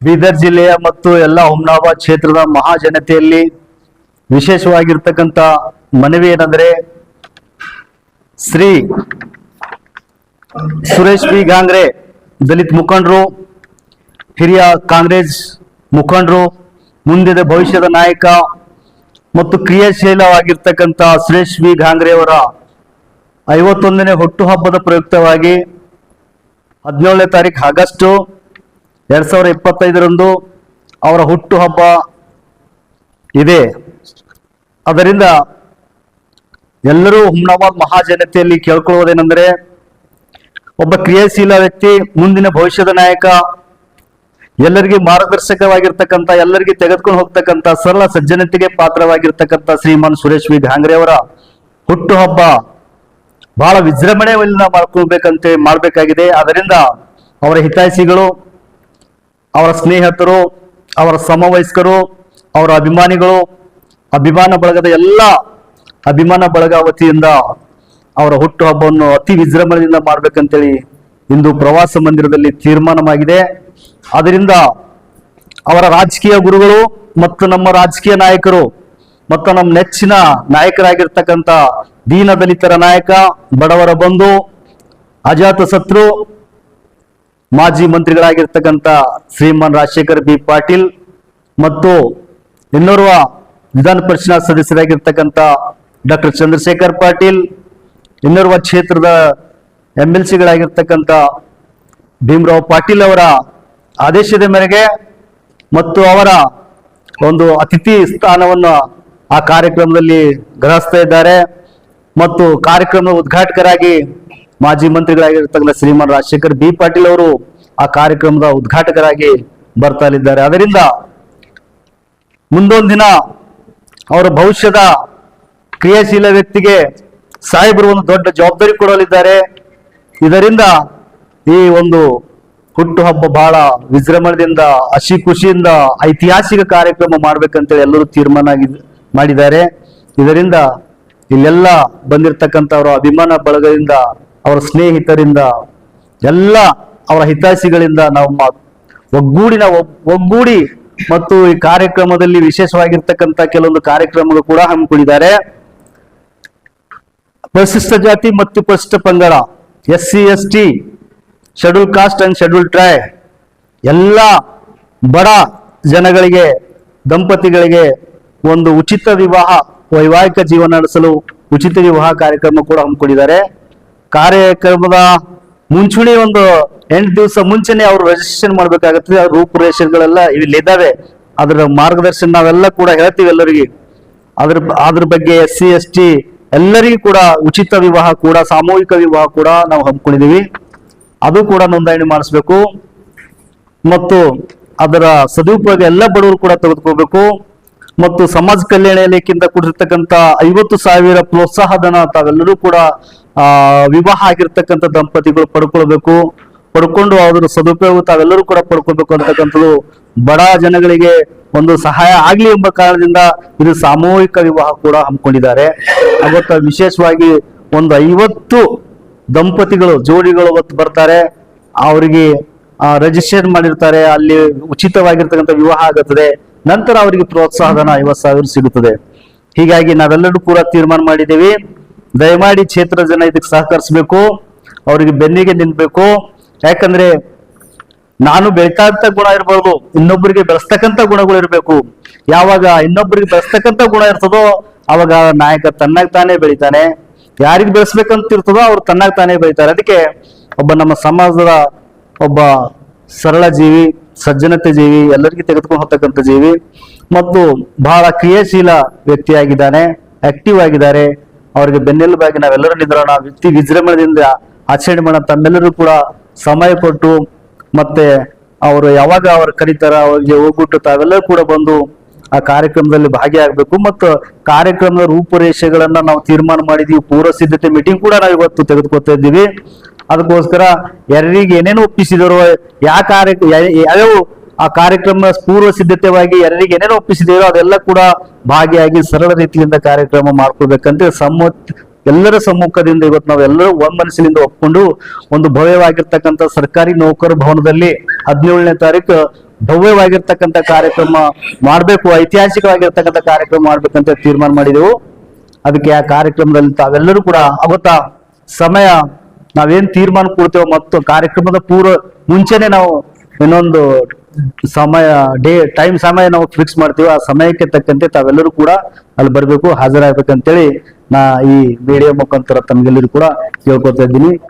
ಬೀದರ್ ಜಿಲ್ಲೆಯ ಮತ್ತು ಎಲ್ಲ ಹುಮ್ನಾಬಾದ್ ಕ್ಷೇತ್ರದ ಮಹಾಜನತೆಯಲ್ಲಿ ವಿಶೇಷವಾಗಿರ್ತಕ್ಕಂಥ ಮನವಿ ಏನಂದ್ರೆ, ಶ್ರೀ ಸುರೇಶ್ ಬಿ ಗಾಂಗ್ರೆ ದಲಿತ ಮುಖಂಡರು, ಹಿರಿಯ ಕಾಂಗ್ರೆಸ್ ಮುಖಂಡರು, ಮುಂದಿನ ಭವಿಷ್ಯದ ನಾಯಕ ಮತ್ತು ಕ್ರಿಯಾಶೀಲವಾಗಿರ್ತಕ್ಕಂಥ ಸುರೇಶ್ ಬಿ ಗಾಂಗ್ರೆ ಅವರ 51ನೇ ಹುಟ್ಟುಹಬ್ಬದ ಪ್ರಯುಕ್ತವಾಗಿ 17ನೇ ತಾರೀಕು ಆಗಸ್ಟ್ 2025ರಂದು ಅವರ ಹುಟ್ಟುಹಬ್ಬ ಇದೆ. ಅದರಿಂದ ಎಲ್ಲರೂ ಹುಮ್ನಾಬಾದ್ ಮಹಾಜನತೆಯಲ್ಲಿ ಕೇಳ್ಕೊಳ್ಳುವುದೇನೆಂದರೆ, ಒಬ್ಬ ಕ್ರಿಯಾಶೀಲ ವ್ಯಕ್ತಿ, ಮುಂದಿನ ಭವಿಷ್ಯದ ನಾಯಕ, ಎಲ್ಲರಿಗೆ ಮಾರ್ಗದರ್ಶಕವಾಗಿರ್ತಕ್ಕಂಥ, ಎಲ್ಲರಿಗೆ ತೆಗೆದುಕೊಂಡು ಹೋಗ್ತಕ್ಕಂಥ, ಸರಳ ಸಜ್ಜನತೆಗೆ ಪಾತ್ರವಾಗಿರ್ತಕ್ಕಂಥ ಶ್ರೀಮಾನ್ ಸುರೇಶ್ ವಿ ಗಾಂಗ್ರೆ ಅವರ ಹುಟ್ಟುಹಬ್ಬ ಬಹಳ ವಿಜೃಂಭಣೆಯಿಂದ ಮಾಡಬೇಕಾಗಿದೆ. ಅದರಿಂದ ಅವರ ಹಿತೈಷಿಗಳು, ಅವರ ಸ್ನೇಹಿತರು, ಅವರ ಸಮವಯಸ್ಕರು, ಅವರ ಅಭಿಮಾನಿಗಳು, ಅಭಿಮಾನ ಬಳಗದ ಎಲ್ಲ ಅಭಿಮಾನ ಬಳಗ ವತಿಯಿಂದ ಅವರ ಹುಟ್ಟುಹಬ್ಬವನ್ನು ಅತಿ ವಿಜೃಂಭಣೆಯಿಂದ ಮಾಡ್ಬೇಕಂತೇಳಿ ಇಂದು ಪ್ರವಾಸ ಮಂದಿರದಲ್ಲಿ ತೀರ್ಮಾನವಾಗಿದೆ. ಅದರಿಂದ ಅವರ ರಾಜಕೀಯ ಗುರುಗಳು ಮತ್ತು ನಮ್ಮ ರಾಜಕೀಯ ನಾಯಕರು ಮತ್ತು ನಮ್ಮ ನೆಚ್ಚಿನ ನಾಯಕರಾಗಿರ್ತಕ್ಕಂಥ ದೀನ ದಲಿತರ ನಾಯಕ, ಬಡವರ ಬಂಧು, ಅಜಾತ ಶತ್ರು, ಮಾಜಿ ಮಂತ್ರಿಗಳಾಗಿರ್ತಕ್ಕಂಥ ಶ್ರೀಮಾನ್ ರಾಜಶೇಖರ್ ಬಿ ಪಾಟೀಲ್ ಮತ್ತು ಇನ್ನೋರ್ವ ವಿಧಾನ ಪರಿಷತ್ ಸದಸ್ಯರಾಗಿರ್ತಕ್ಕಂಥ ಡಾಕ್ಟರ್ ಚಂದ್ರಶೇಖರ್ ಪಾಟೀಲ್, ಇನ್ನೋರ್ವ ಕ್ಷೇತ್ರದ MLCಗಳಾಗಿರ್ತಕ್ಕಂಥ ಭೀಮರಾವ್ ಪಾಟೀಲ್ ಅವರ ಆದೇಶದ ಮೇರೆಗೆ ಮತ್ತು ಅವರ ಒಂದು ಅತಿಥಿ ಸ್ಥಾನವನ್ನು ಆ ಕಾರ್ಯಕ್ರಮದಲ್ಲಿ ಗ್ರಹಿಸ್ತಾ ಇದ್ದಾರೆ. ಮತ್ತು ಕಾರ್ಯಕ್ರಮದ ಉದ್ಘಾಟಕರಾಗಿ ಮಾಜಿ ಮಂತ್ರಿಗಳಾಗಿರ್ತಕ್ಕಂಥ ಶ್ರೀಮಾನ್ ರಾಜಶೇಖರ್ ಬಿ ಪಾಟೀಲ್ ಅವರು ಆ ಕಾರ್ಯಕ್ರಮದ ಉದ್ಘಾಟಕರಾಗಿ ಬರ್ತಾ ಇದ್ದಾರೆ. ಅದರಿಂದ ಮುಂದೊಂದು ದಿನ ಅವರ ಭವಿಷ್ಯದ ಕ್ರಿಯಾಶೀಲ ವ್ಯಕ್ತಿಗೆ ಸಾಹೇಬರು ಒಂದು ದೊಡ್ಡ ಜವಾಬ್ದಾರಿ ಕೊಡಲಿದ್ದಾರೆ. ಇದರಿಂದ ಈ ಒಂದು ಹುಟ್ಟುಹಬ್ಬ ಬಹಳ ವಿಜೃಂಭಣೆಯಿಂದ, ಹಸಿ ಖುಷಿಯಿಂದ ಐತಿಹಾಸಿಕ ಕಾರ್ಯಕ್ರಮ ಮಾಡ್ಬೇಕಂತೇಳಿ ಎಲ್ಲರೂ ತೀರ್ಮಾನ ಮಾಡಿದ್ದಾರೆ. ಇದರಿಂದ ಇಲ್ಲೆಲ್ಲ ಬಂದಿರತಕ್ಕಂಥ ಅವರ ಅಭಿಮಾನ ಬಳಗದಿಂದ, ಅವರ ಸ್ನೇಹಿತರಿಂದ, ಎಲ್ಲ ಅವರ ಹಿತೈಷಿಗಳಿಂದ ನಾವು ಒಗ್ಗೂಡಿ ಮತ್ತು ಈ ಕಾರ್ಯಕ್ರಮದಲ್ಲಿ ವಿಶೇಷವಾಗಿರ್ತಕ್ಕಂಥ ಕೆಲವೊಂದು ಕಾರ್ಯಕ್ರಮಗಳು ಕೂಡ ಹಮ್ಮಿಕೊಂಡಿದ್ದಾರೆ. ಪರಿಶಿಷ್ಟ ಜಾತಿ ಮತ್ತು ಪರಿಶಿಷ್ಟ ಪಂಗಡ, SC ST, schedule caste and schedule tribe ಎಲ್ಲ ಬಡ ಜನಗಳಿಗೆ, ದಂಪತಿಗಳಿಗೆ ಒಂದು ಉಚಿತ ವಿವಾಹ, ವೈವಾಹಿಕ ಜೀವನ ನಡೆಸಲು ಉಚಿತ ವಿವಾಹ ಕಾರ್ಯಕ್ರಮ ಕೂಡ ಹಮ್ಮಿಕೊಂಡಿದ್ದಾರೆ. ಕಾರ್ಯಕ್ರಮದ ಮುಂಚೂಣಿ ಒಂದು 8 ದಿವಸ ಮುಂಚೆನೆ ಅವರು ರಿಜಿಸ್ಟ್ರೇಷನ್ ಮಾಡ್ಬೇಕಾಗುತ್ತೆ. ಅವ್ರ ರೂಪುರೇಷೆಗಳೆಲ್ಲ ಇಲ್ಲಿದ್ದಾವೆ. ಅದರ ಮಾರ್ಗದರ್ಶನ ನಾವೆಲ್ಲ ಕೂಡ ಹೇಳ್ತೀವಿ ಎಲ್ಲರಿಗೆ. ಅದ್ರ ಬಗ್ಗೆ SC ST ಎಲ್ಲರಿಗೂ ಕೂಡ ಉಚಿತ ವಿವಾಹ ಕೂಡ, ಸಾಮೂಹಿಕ ವಿವಾಹ ಕೂಡ ನಾವು ಹಮ್ಮಿಕೊಂಡಿದೀವಿ. ಅದು ಕೂಡ ನೋಂದಣಿ ಮಾಡಿಸ್ಬೇಕು ಮತ್ತು ಅದರ ಸದುಪಯೋಗ ಎಲ್ಲ ಬಡವರು ಕೂಡ ತೆಗೆದುಕೋಬೇಕು. ಮತ್ತು ಸಮಾಜ ಕಲ್ಯಾಣ ಇಲಾಖೆಯಿಂದ ಕೊಟ್ಟಿರ್ತಕ್ಕಂಥ 50,000 ಪ್ರೋತ್ಸಾಹ ಧನ ತಾವೆಲ್ಲರೂ ಕೂಡ ವಿವಾಹ ಆಗಿರ್ತಕ್ಕಂಥ ದಂಪತಿಗಳು ಪಡ್ಕೊಂಡು ಅದರ ಸದುಪಯೋಗ ತಾವೆಲ್ಲರೂ ಕೂಡ ಪಡ್ಕೋಬೇಕು ಅಂತಕ್ಕಂಥದ್ದು ಬಡ ಜನಗಳಿಗೆ ಒಂದು ಸಹಾಯ ಆಗ್ಲಿ ಎಂಬ ಕಾರಣದಿಂದ ಇದು ಸಾಮೂಹಿಕ ವಿವಾಹ ಕೂಡ ಹಮ್ಮಿಕೊಂಡಿದ್ದಾರೆ. ಅವತ್ತು ವಿಶೇಷವಾಗಿ ಒಂದು 50 ದಂಪತಿಗಳು, ಜೋಡಿಗಳು ಅವತ್ತು ಬರ್ತಾರೆ. ಅವರಿಗೆ ರಿಜಿಸ್ಟ್ರೇಷನ್ ಮಾಡಿರ್ತಾರೆ. ಅಲ್ಲಿ ಉಚಿತವಾಗಿರ್ತಕ್ಕಂಥ ವಿವಾಹ ಆಗುತ್ತದೆ. ನಂತರ ಅವರಿಗೆ ಪ್ರೋತ್ಸಾಹ ಧನ 50,000 ಸಿಗುತ್ತದೆ. ಹೀಗಾಗಿ ನಾವೆಲ್ಲರೂ ಕೂಡ ತೀರ್ಮಾನ ಮಾಡಿದ್ದೀವಿ. ದಯಮಾಡಿ ಕ್ಷೇತ್ರ ಜನ ಇದಕ್ಕೆ ಸಹಕರಿಸಬೇಕು, ಅವರಿಗೆ ಬೆನ್ನಿಗೆ ನಿಲ್ಬೇಕು. ಯಾಕಂದ್ರೆ ನಾನು ಬೆಳಿತಾ ಇದ್ದ ಗುಣ ಇರ್ಬೋದು, ಇನ್ನೊಬ್ಬರಿಗೆ ಬೆಳೆಸ್ತಕ್ಕಂಥ ಗುಣಗಳು ಇರಬೇಕು. ಯಾವಾಗ ಇನ್ನೊಬ್ಬರಿಗೆ ಬೆಳೆಸ್ತಕ್ಕಂಥ ಗುಣ ಇರ್ತದೋ ಅವಾಗ ನಾಯಕ ತನ್ನಾಗ ತಾನೇ ಬೆಳಿತಾನೆ. ಯಾರಿಗೆ ಬೆಳೆಸ್ಬೇಕಂತ ಇರ್ತದೋ ಅವ್ರು ತನ್ನಾಗ ತಾನೇ ಬೆಳಿತಾರೆ. ಅದಕ್ಕೆ ಒಬ್ಬ ನಮ್ಮ ಸಮಾಜದ ಒಬ್ಬ ಸರಳ ಜೀವಿ, ಸಜ್ಜನತೆ ಜೀವಿ, ಎಲ್ಲರಿಗೂ ತೆಗೆದುಕೊಂಡು ಹೋಗ್ತಕ್ಕಂಥ ಜೀವಿ ಮತ್ತು ಬಹಳ ಕ್ರಿಯಾಶೀಲ ವ್ಯಕ್ತಿಯಾಗಿದ್ದಾನೆ, ಆಕ್ಟಿವ್ ಆಗಿದ್ದಾರೆ. ಅವರಿಗೆ ಬೆನ್ನೆಲುಬಾಗಿ ನಾವೆಲ್ಲರೂ ನಿಂದ್ರೋಣ. ವ್ಯಕ್ತಿ ವಿಜೃಂಭಣೆಯಿಂದ ಆಚರಣೆ ಮಾಡೋ ತಮ್ಮೆಲ್ಲರೂ ಕೂಡ ಸಮಯ ಕೊಟ್ಟು, ಮತ್ತೆ ಅವರು ಯಾವಾಗ ಅವ್ರು ಕರೀತಾರ ಅವ್ರಿಗೆ ಹೋಗ್ಬಿಟ್ಟು ತಾವೆಲ್ಲರೂ ಕೂಡ ಬಂದು ಆ ಕಾರ್ಯಕ್ರಮದಲ್ಲಿ ಭಾಗಿಯಾಗಬೇಕು. ಮತ್ತು ಕಾರ್ಯಕ್ರಮದ ರೂಪುರೇಷೆಗಳನ್ನ ನಾವು ತೀರ್ಮಾನ ಮಾಡಿದೀವಿ. ಪೂರ್ವ ಸಿದ್ಧತೆ ಮೀಟಿಂಗ್ ಕೂಡ ನಾವು ಇವತ್ತು ತೆಗೆದುಕೊತಾ ಇದ್ದೀವಿ. ಅದಕ್ಕೋಸ್ಕರ ಯಾರಿಗೆ ಏನೇನು ಒಪ್ಪಿಸಿದರೋ, ಯಾವ್ಯಾವ ಆ ಕಾರ್ಯಕ್ರಮ ಪೂರ್ವ ಸಿದ್ಧತೆವಾಗಿ ಯಾರಿಗೆ ಏನೇನು ಒಪ್ಪಿಸಿದರೋ ಅದೆಲ್ಲ ಕೂಡ ಭಾಗಿಯಾಗಿ ಸರಳ ರೀತಿಯಿಂದ ಕಾರ್ಯಕ್ರಮ ಮಾಡ್ಕೊಳ್ಬೇಕಂತ ಎಲ್ಲರ ಸಮ್ಮುಖದಿಂದ ಇವತ್ತು ನಾವೆಲ್ಲರೂ ಒಮ್ಮನಸ್ಸಿನಿಂದ ಒಪ್ಕೊಂಡು ಒಂದು ಭವ್ಯವಾಗಿರ್ತಕ್ಕಂಥ ಸರ್ಕಾರಿ ನೌಕರ ಭವನದಲ್ಲಿ 17ನೇ ತಾರೀಕು ಭವ್ಯವಾಗಿರ್ತಕ್ಕಂಥ ಕಾರ್ಯಕ್ರಮ ಮಾಡಬೇಕು, ಐತಿಹಾಸಿಕವಾಗಿರ್ತಕ್ಕಂಥ ಕಾರ್ಯಕ್ರಮ ಮಾಡ್ಬೇಕಂತ ತೀರ್ಮಾನ ಮಾಡಿದೆವು. ಅದಕ್ಕೆ ಆ ಕಾರ್ಯಕ್ರಮದಲ್ಲಿ ತಾವೆಲ್ಲರೂ ಕೂಡ ಅವತ್ತ ಸಮಯ ನಾವೇನ್ ತೀರ್ಮಾನ ಕೊಡ್ತೇವೋ ಮತ್ತು ಕಾರ್ಯಕ್ರಮದ ಮುಂಚೆನೆ ನಾವು ಇನ್ನೊಂದು ಸಮಯ ನಾವು ಫಿಕ್ಸ್ ಮಾಡ್ತೀವಿ. ಆ ಸಮಯಕ್ಕೆ ತಕ್ಕಂತೆ ತಾವೆಲ್ಲರೂ ಕೂಡ ಅಲ್ಲಿ ಬರ್ಬೇಕು, ಹಾಜರಾಗಬೇಕಂತೇಳಿ ನಾ ಈ ಮೀಡಿಯಾ ಮುಖಾಂತರ ತಮ್ಗೆಲ್ಲರೂ ಕೂಡ ಕೇಳ್ಕೊತಾ ಇದ್ದೀನಿ.